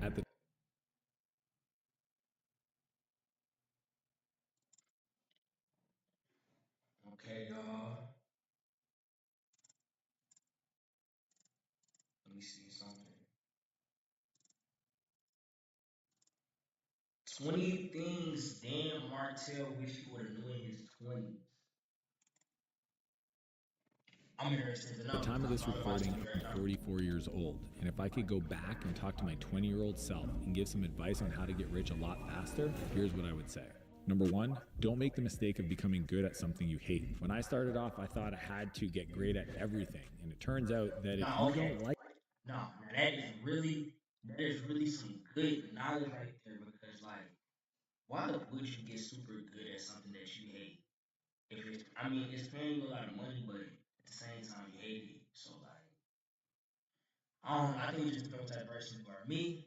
At the Okay, y'all. Let me see something. 20 things Dan Martell wish he would have known in his 20s. I'm interested to the know time because of I'm this talking about my recording, 20 I'm right now. 44 years old, and if I could go back and talk to my 20-year-old self and give some advice on how to get rich a lot faster, here's what I would say. Number one, don't make the mistake of becoming good at something you hate. When I started off, I thought I had to get great at everything, and it turns out that if No, you okay. don't like No, now that is really some good knowledge right there because like why would you get super good at something that you hate? If it's I mean it's paying you a lot of money but at the same time you hate it. So like I think you just become the type of person for me,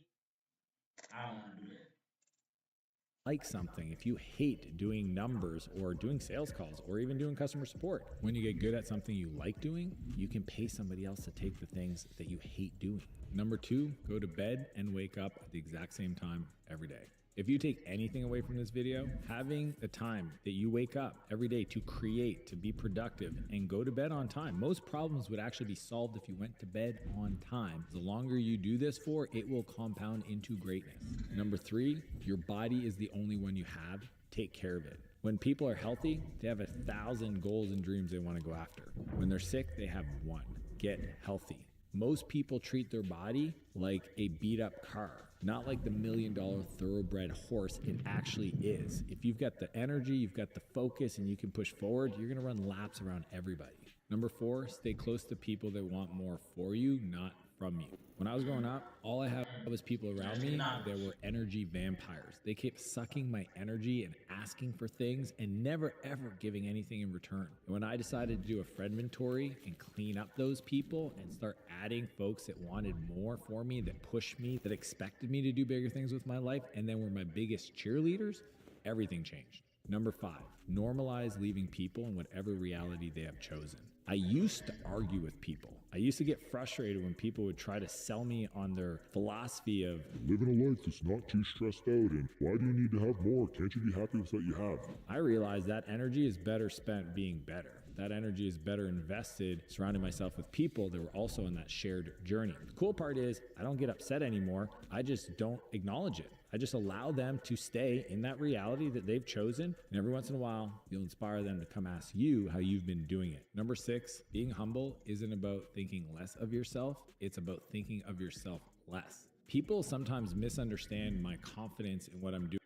I don't wanna do that. something, if you hate doing numbers or doing sales calls or even doing customer support, when you get good at something you like doing, you can pay somebody else to take the things that you hate doing. Number two, go to bed and wake up at the exact same time every day. If you take anything away from this video, having the time that you wake up every day to create, to be productive, and go to bed on time, most problems would actually be solved if you went to bed on time. The longer you do this for, it will compound into greatness. Number three, your body is the only one you have. Take care of it. When people are healthy, they have 1,000 goals and dreams they want to go after. When they're sick, they have one. Get healthy. Most people treat their body like a beat up car, not like the $1 million thoroughbred horse it actually is. If you've got the energy, you've got the focus, and you can push forward, you're gonna run laps around everybody. Number four, stay close to people that want more for you, not from you. When I was growing up, all I had was people around me that were energy vampires. They kept sucking my energy and asking for things and never ever giving anything in return. And when I decided to do a friend inventory and clean up those people and start adding folks that wanted more for me, that pushed me, that expected me to do bigger things with my life, and then were my biggest cheerleaders, everything changed. Number five, normalize leaving people in whatever reality they have chosen. I used to argue with people. I used to get frustrated when people would try to sell me on their philosophy of living a life that's not too stressed out, and why do you need to have more? Can't you be happy with what you have? I realized that energy is better spent being better. That energy is better invested surrounding myself with people that were also in that shared journey. The cool part is I don't get upset anymore. I just don't acknowledge it. I just allow them to stay in that reality that they've chosen. And every once in a while, you'll inspire them to come ask you how you've been doing it. Number six, being humble isn't about thinking less of yourself. It's about thinking of yourself less. People sometimes misunderstand my confidence in what I'm doing.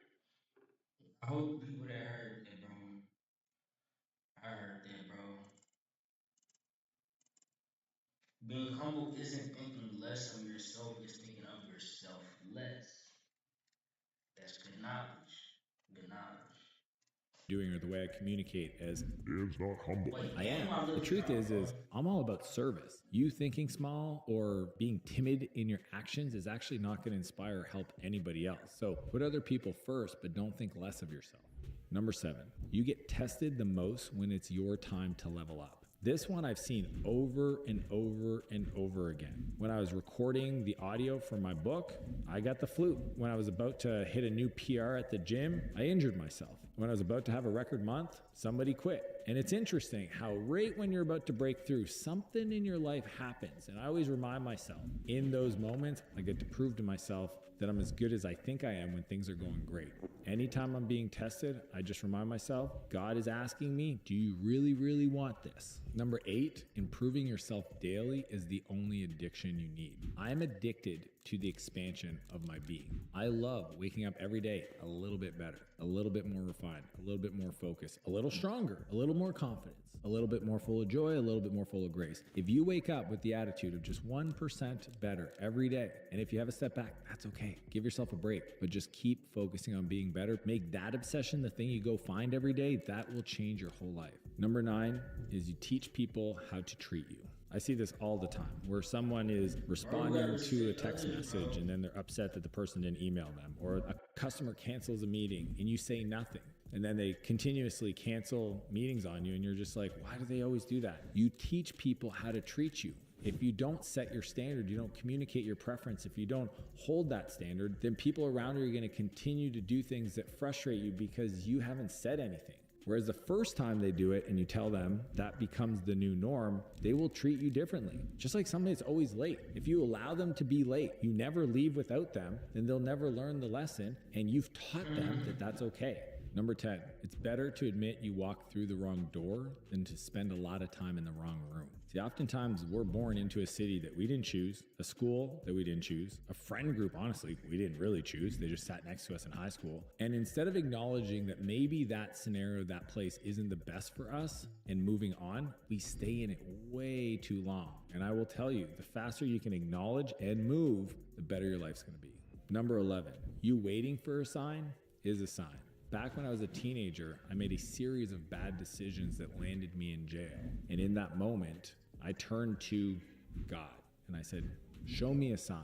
I hope people that heard that, bro. I heard that, bro. Being humble isn't thinking less of yourself, it's thinking of yourself less. That's good knowledge. Good knowledge. Doing or the way I communicate as Dan's not humble. Wait, I damn, am. my The little truth child, bro. is I'm all about service. You thinking small or being timid in your actions is actually not going to inspire or help anybody else. So put other people first, but don't think less of yourself. Number seven, you get tested the most when it's your time to level up. This one I've seen over and over and over again. When I was recording the audio for my book, I got the flu. When I was about to hit a new PR at the gym, I injured myself. When I was about to have a record month, somebody quit. And it's interesting how right when you're about to break through, something in your life happens. And I always remind myself, in those moments, I get to prove to myself that I'm as good as I think I am when things are going great. Anytime I'm being tested, I just remind myself, God is asking me, do you really, really want this? Number eight, improving yourself daily is the only addiction you need. I'm addicted to the expansion of my being. I love waking up every day a little bit better, a little bit more refined, a little bit more focused, a little stronger, a little more confidence, a little bit more full of joy, a little bit more full of grace. If you wake up with the attitude of just 1% better every day, and if you have a step back, that's okay. Give yourself a break, but just keep focusing on being better. Make that obsession the thing you go find every day. That will change your whole life. Number nine is you teach people how to treat you. I see this all the time where someone is responding to a text message and then they're upset that the person didn't email them, or a customer cancels a meeting and you say nothing. And then they continuously cancel meetings on you and you're just like, why do they always do that? You teach people how to treat you. If you don't set your standard, you don't communicate your preference, if you don't hold that standard, then people around you are going to continue to do things that frustrate you because you haven't said anything. Whereas the first time they do it and you tell them that becomes the new norm, they will treat you differently. Just like somebody that's always late. If you allow them to be late, you never leave without them, then they'll never learn the lesson, and you've taught them that that's okay. Number 10, it's better to admit you walked through the wrong door than to spend a lot of time in the wrong room. See, oftentimes we're born into a city that we didn't choose, a school that we didn't choose, a friend group, honestly, we didn't really choose. They just sat next to us in high school. And instead of acknowledging that maybe that scenario, that place isn't the best for us and moving on, we stay in it way too long. And I will tell you, the faster you can acknowledge and move, the better your life's gonna be. Number 11, you waiting for a sign is a sign. Back when I was a teenager, I made a series of bad decisions that landed me in jail. And in that moment, I turned to God and I said, show me a sign.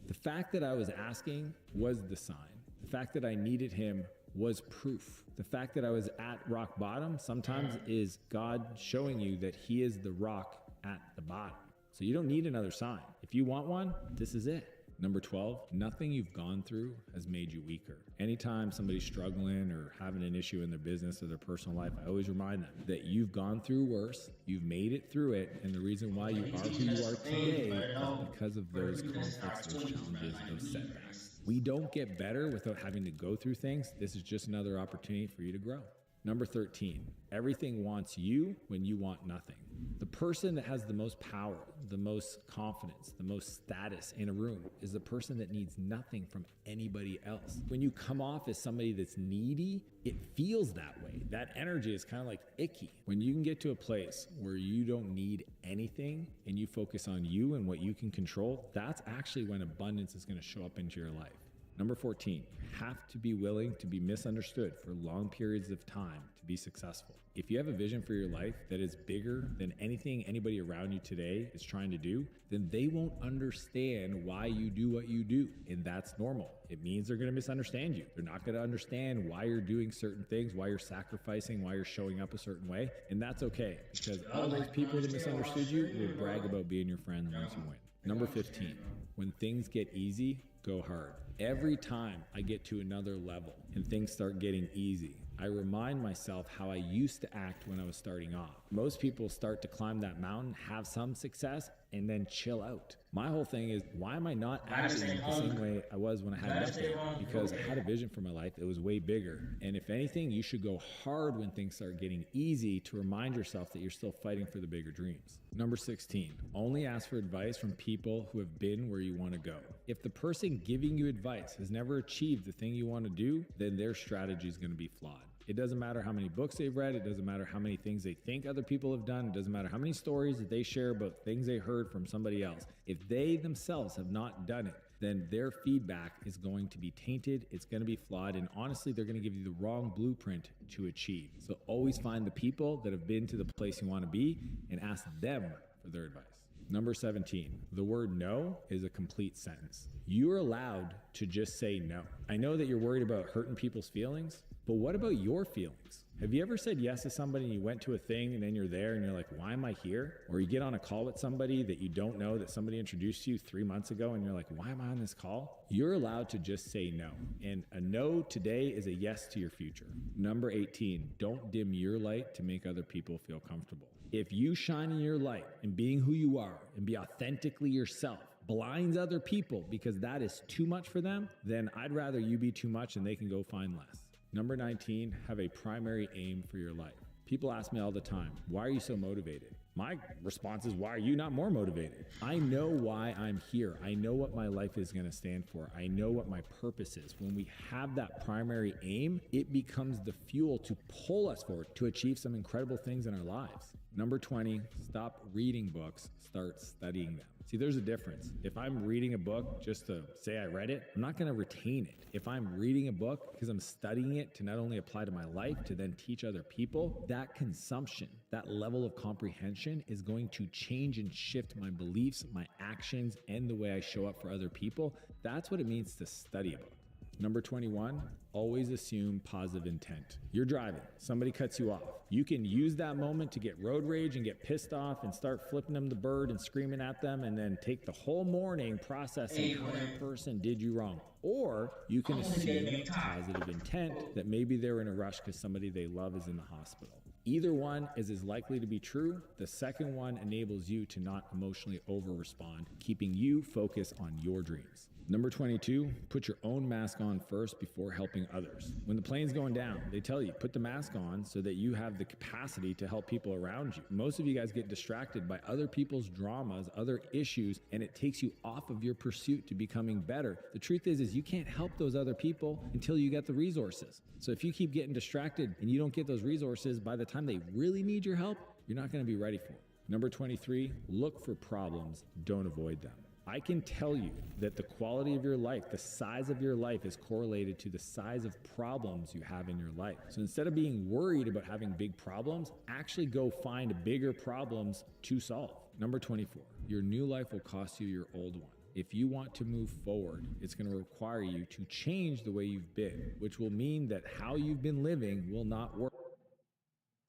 The fact that I was asking was the sign. The fact that I needed him was proof. The fact that I was at rock bottom sometimes is God showing you that he is the rock at the bottom. So you don't need another sign. If you want one, this is it. Number 12, nothing you've gone through has made you weaker. Anytime somebody's struggling or having an issue in their business or their personal life, I always remind them that you've gone through worse, you've made it through it, and the reason why you are who you are today is because of those conflicts, those challenges, those setbacks. We don't get better without having to go through things. This is just another opportunity for you to grow. Number 13, everything wants you when you want nothing. The person that has the most power, the most confidence, the most status in a room is the person that needs nothing from anybody else. When you come off as somebody that's needy, it feels that way. That energy is kind of like icky. When you can get to a place where you don't need anything and you focus on you and what you can control, that's actually when abundance is going to show up into your life. Number 14, you have to be willing to be misunderstood for long periods of time to be successful. If you have a vision for your life that is bigger than anything anybody around you today is trying to do, then they won't understand why you do what you do. And that's normal. It means they're going to misunderstand you. They're not going to understand why you're doing certain things, why you're sacrificing, why you're showing up a certain way. And that's okay, because all those people that misunderstood you will brag about being your friend once you win. Number 15, when things get easy, go hard. Every time I get to another level and things start getting easy, I remind myself how I used to act when I was starting off. Most people start to climb that mountain, have some success, and then chill out. My whole thing is, why am I not acting the same way I was when I had nothing? Because I had a vision for my life that was way bigger. And if anything, you should go hard when things start getting easy to remind yourself that you're still fighting for the bigger dreams. Number 16, only ask for advice from people who have been where you want to go. If the person giving you advice has never achieved the thing you want to do, then their strategy is going to be flawed. It doesn't matter how many books they've read. It doesn't matter how many things they think other people have done. It doesn't matter how many stories that they share about things they heard from somebody else. If they themselves have not done it, then their feedback is going to be tainted. It's going to be flawed. And honestly, they're going to give you the wrong blueprint to achieve. So always find the people that have been to the place you want to be and ask them for their advice. Number 17, the word no is a complete sentence. You're allowed to just say no. I know that you're worried about hurting people's feelings, but what about your feelings? Have you ever said yes to somebody and you went to a thing and then you're there and you're like, why am I here? Or you get on a call with somebody that you don't know that somebody introduced to you 3 months ago and you're like, why am I on this call? You're allowed to just say no. And a no today is a yes to your future. Number 18, don't dim your light to make other people feel comfortable. If you shine in your light and being who you are and be authentically yourself blinds other people because that is too much for them, then I'd rather you be too much and they can go find less. Number 19, have a primary aim for your life. People ask me all the time, why are you so motivated? My response is, why are you not more motivated? I know why I'm here. I know what my life is going to stand for. I know what my purpose is. When we have that primary aim, it becomes the fuel to pull us forward to achieve some incredible things in our lives. Number 20, stop reading books, start studying them. See, there's a difference. If I'm reading a book just to say I read it, I'm not going to retain it. If I'm reading a book because I'm studying it to not only apply to my life, to then teach other people, that consumption, that level of comprehension is going to change and shift my beliefs, my actions, and the way I show up for other people. That's what it means to study a book. Number 21, always assume positive intent. You're driving, somebody cuts you off. You can use that moment to get road rage and get pissed off and start flipping them the bird and screaming at them, and then take the whole morning processing how that person did you wrong. Or you can assume positive intent that maybe they're in a rush because somebody they love is in the hospital. Either one is as likely to be true. The second one enables you to not emotionally over-respond, keeping you focused on your dreams. Number 22, put your own mask on first before helping others. When the plane's going down, they tell you, put the mask on so that you have the capacity to help people around you. Most of you guys get distracted by other people's dramas, other issues, and it takes you off of your pursuit to becoming better. The truth is you can't help those other people until you get the resources. So if you keep getting distracted and you don't get those resources, by the time they really need your help, you're not going to be ready for it. Number 23, look for problems, don't avoid them. I can tell you that the quality of your life, the size of your life is correlated to the size of problems you have in your life. So instead of being worried about having big problems, actually go find bigger problems to solve. Number 24, your new life will cost you your old one. If you want to move forward, it's going to require you to change the way you've been, which will mean that how you've been living will not work.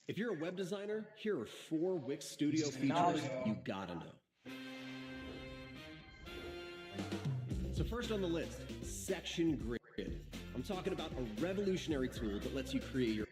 If you're a web designer, here are 4 Wix Studio features you gotta know. So first on the list, Section Grid. I'm talking about a revolutionary tool that lets you create your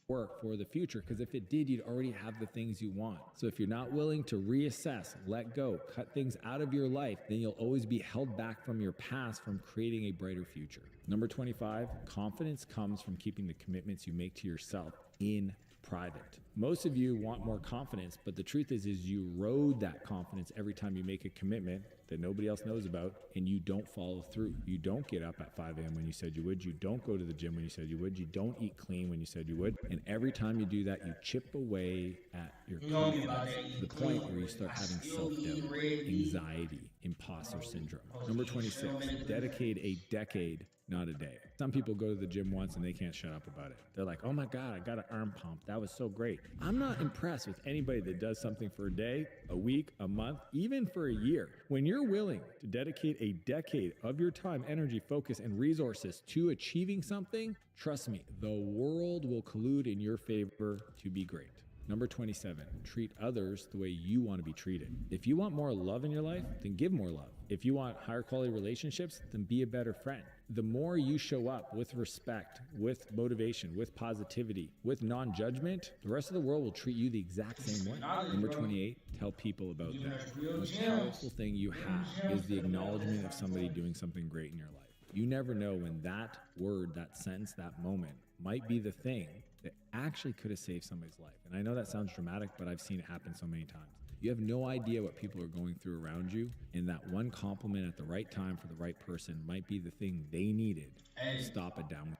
work for the future, because if it did, you'd already have the things you want. So if you're not willing to reassess, let go, cut things out of your life, then you'll always be held back from your past from creating a brighter future. Number 25, confidence comes from keeping the commitments you make to yourself in private. Most of you want more confidence, but the truth is you erode that confidence every time you make a commitment that nobody else knows about and you don't follow through. You don't get up at 5 a.m. when you said you would. You don't go to the gym when you said you would. You don't eat clean when you said you would. And every time you do that, you chip away at your confidence to the point where you start having self-doubt, anxiety, imposter syndrome. Number 26, dedicate a decade, not a day. Some people go to the gym once and they can't shut up about it. They're like, oh my God, I got an arm pump. That was so great. I'm not impressed with anybody that does something for a day, a week, a month, even for a year. When you're willing to dedicate a decade of your time, energy, focus, and resources to achieving something, trust me, the world will collude in your favor to be great. Number 27, treat others the way you want to be treated. If you want more love in your life, then give more love. If you want higher quality relationships, then be a better friend. The more you show up with respect, with motivation, with positivity, with non-judgment, the rest of the world will treat you the exact same way. Number 28, tell people about that. The most powerful thing you have is the acknowledgement of somebody doing something great in your life. You never know when that word, that sentence, that moment might be the thing that actually could have saved somebody's life. And I know that sounds dramatic, but I've seen it happen so many times. You have no idea what people are going through around you, and that one compliment at the right time for the right person might be the thing they needed to stop a down.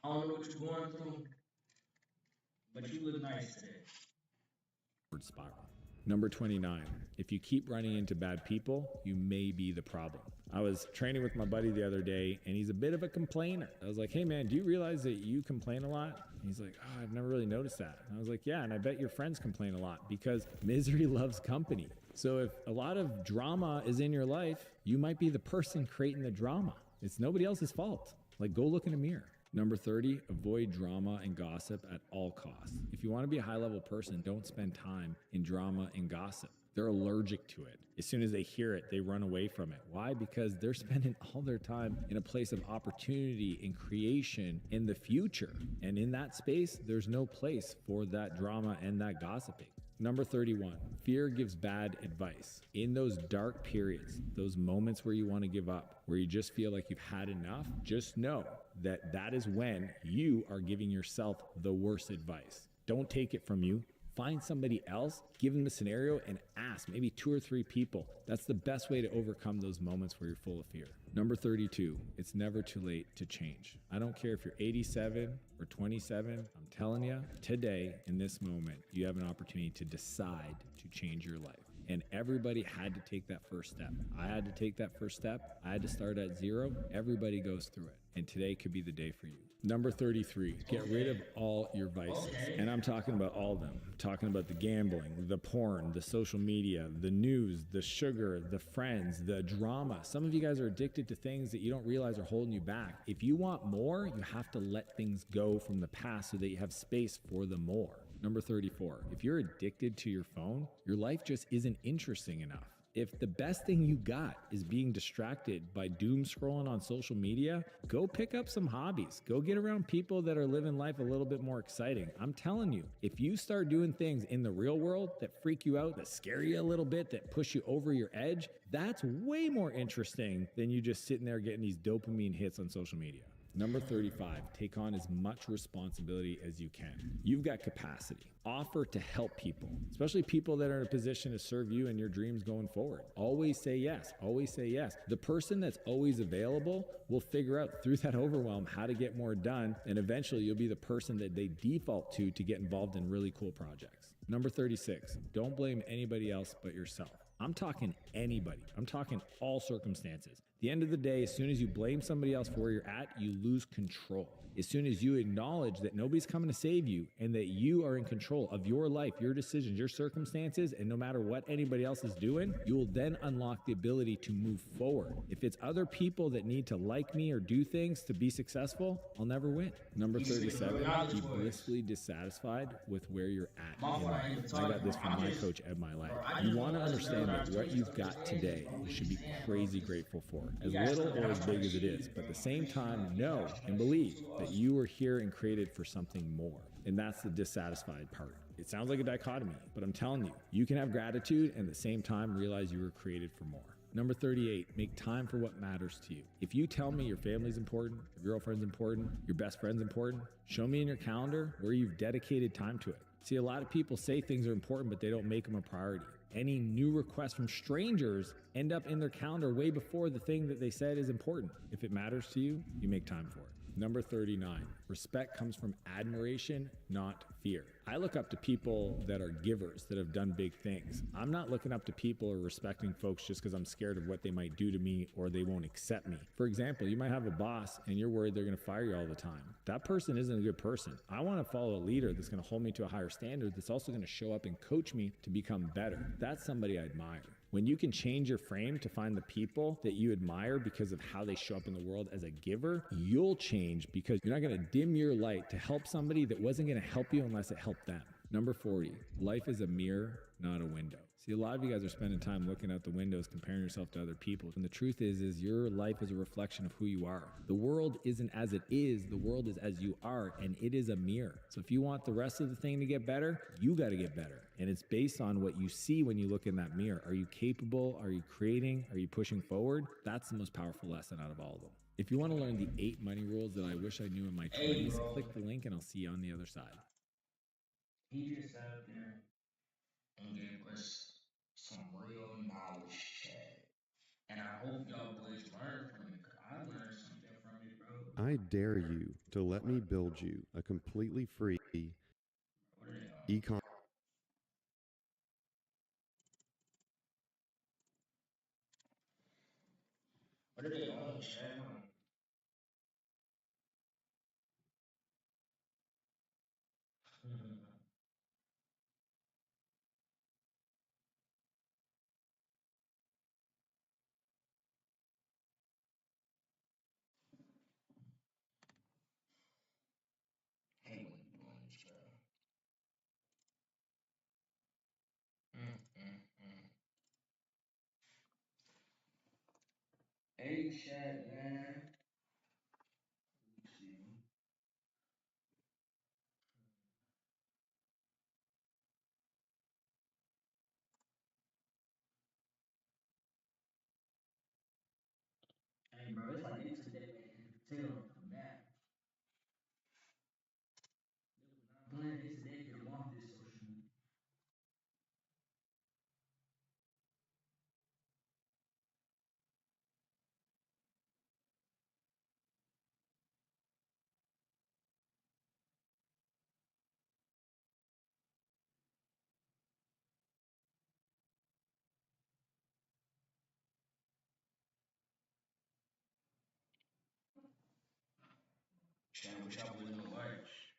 I don't know what you're going through, but you look nice today. Spiral. Number 29, if you keep running into bad people, you may be the problem. I was training with my buddy the other day, and he's a bit of a complainer. I was like, hey man, do you realize that you complain a lot? And he's like, oh, I've never really noticed that. And I was like, yeah, and I bet your friends complain a lot because misery loves company. So if a lot of drama is in your life, you might be the person creating the drama. It's nobody else's fault. Like, go look in a mirror. Number 30, avoid drama and gossip at all costs. If you want to be a high-level person, don't spend time in drama and gossip. They're allergic to it. As soon as they hear it, they run away from it. Why? Because they're spending all their time in a place of opportunity and creation in the future. And in that space, there's no place for that drama and that gossiping. Number 31, fear gives bad advice. In those dark periods, those moments where you want to give up, where you just feel like you've had enough, just know that that is when you are giving yourself the worst advice. Don't take it from you. Find somebody else, give them the scenario, and ask maybe 2 or 3 people. That's the best way to overcome those moments where you're full of fear. Number 32, it's never too late to change. I don't care if you're 87 or 27, I'm telling you, today, in this moment, you have an opportunity to decide to change your life. And everybody had to take that first step. I had to take that first step. I had to start at 0. Everybody goes through it. And today could be the day for you. Number 33, get rid of all your vices. And I'm talking about all of them. I'm talking about the gambling, the porn, the social media, the news, the sugar, the friends, the drama. Some of you guys are addicted to things that you don't realize are holding you back. If you want more, you have to let things go from the past so that you have space for the more. Number 34, if you're addicted to your phone, your life just isn't interesting enough. If the best thing you got is being distracted by doom scrolling on social media, go pick up some hobbies. Go get around people that are living life a little bit more exciting. I'm telling you, if you start doing things in the real world that freak you out, that scare you a little bit, that push you over your edge, that's way more interesting than you just sitting there getting these dopamine hits on social media. Number 35, take on as much responsibility as you can. You've got capacity. Offer to help people, especially people that are in a position to serve you and your dreams going forward. Always say yes. Always say yes. The person that's always available will figure out through that overwhelm how to get more done, and eventually you'll be the person that they default to get involved in really cool projects. Number 36, don't blame anybody else but yourself. I'm talking anybody. I'm talking all circumstances. At the end of the day, as soon as you blame somebody else for where you're at, you lose control. As soon as you acknowledge that nobody's coming to save you and that you are in control of your life, your decisions, your circumstances, and no matter what anybody else is doing, you will then unlock the ability to move forward. If it's other people that need to like me or do things to be successful, I'll never win. Number 37, be blissfully dissatisfied with where you're at in life. I got this from my coach, Ed My Life. You want to understand that what you've got today, you should be crazy grateful for, as little or as big as it is. But at the same time, know and believe that you were here and created for something more. And that's the dissatisfied part. It sounds like a dichotomy, but I'm telling you, you can have gratitude and at the same time realize you were created for more. Number 38, make time for what matters to you. If you tell me your family's important, your girlfriend's important, your best friend's important, show me in your calendar where you've dedicated time to it. See, a lot of people say things are important, but they don't make them a priority. Any new requests from strangers end up in their calendar way before the thing that they said is important. If it matters to you, you make time for it. Number 39, respect comes from admiration, not fear. I look up to people that are givers, that have done big things. I'm not looking up to people or respecting folks just because I'm scared of what they might do to me or they won't accept me. For example, you might have a boss and you're worried they're going to fire you all the time. That person isn't a good person. I want to follow a leader that's going to hold me to a higher standard, that's also going to show up and coach me to become better. That's somebody I admire. When you can change your frame to find the people that you admire because of how they show up in the world as a giver, you'll change because you're not going to dim your light to help somebody that wasn't going to help you unless it helped them. Number 40, life is a mirror, not a window. See, a lot of you guys are spending time looking out the windows, comparing yourself to other people. And the truth is your life is a reflection of who you are. The world isn't as it is, the world is as you are, and it is a mirror. So if you want the rest of the thing to get better, you got to get better. And it's based on what you see when you look in that mirror. Are you capable? Are you creating? Are you pushing forward? That's the most powerful lesson out of all of them. If you want to learn the 8 money rules that I wish I knew in my 20s, click the link and I'll see you on the other side. He just sat up there and gave us some real knowledge, Chad. And I hope y'all boys learn from it, because I learned something from it, bro. I dare you to let me build you a completely free What are they on? e-com. What are they on, Chad? Hey, what you doing this, bro? Mm. Hey, Chad, man. Let me see. Hey, bro, it's like this today, man. Tell them come back. They was not playing this today. Get them off this social media. What y'all want to know? Watch.